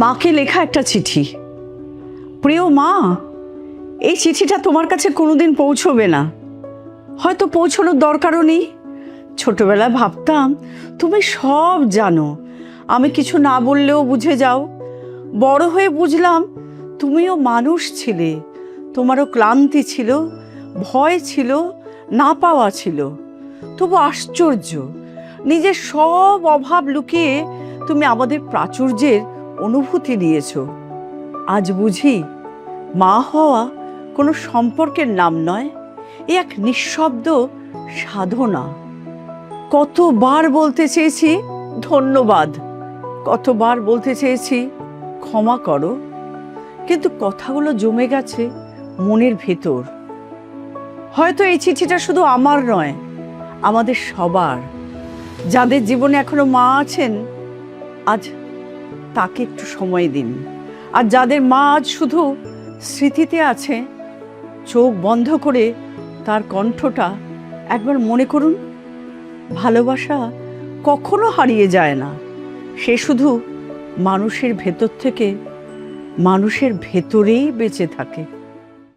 মাকে লেখা একটা চিঠি। প্রিয় মা, এই চিঠিটা তোমার কাছে কোনোদিন পৌঁছবে না, হয়তো পৌঁছানোর দরকারও নেই। ছোটবেলায় ভাবতাম তুমি সব জানো, আমি কিছু না বললেও বুঝে যাও। বড় হয়ে বুঝলাম তুমিও মানুষ ছিলে, তোমারও ক্লান্তি ছিল, ভয় ছিল, না পাওয়া ছিল। তবু আশ্চর্য, নিজের সব অভাব লুকিয়ে তুমি আমাদের প্রাচুর্যের অনুভূতি দিয়েছ। আজ বুঝি মা হওয়া কোনো সম্পর্কের নাম নয়, এ এক নিঃশব্দ সাধনা। কতবার বলতে চেয়েছি ধন্যবাদ, কতবার বলতে চেয়েছি ক্ষমা করো, কিন্তু কথাগুলো জমে গেছে মনের ভেতর। হয়তো এই চিঠিটা শুধু আমার নয়, আমাদের সবার। যাদের জীবনে এখনো মা আছেন, আজ তাকে একটু সময় দিন। আর যাদের মা আজ শুধু স্মৃতিতে আছে, চোখ বন্ধ করে তার কণ্ঠটা একবার মনে করুন। ভালোবাসা কখনো হারিয়ে যায় না, সে শুধু মানুষের ভেতর থেকে মানুষের ভেতরেই বেঁচে থাকে।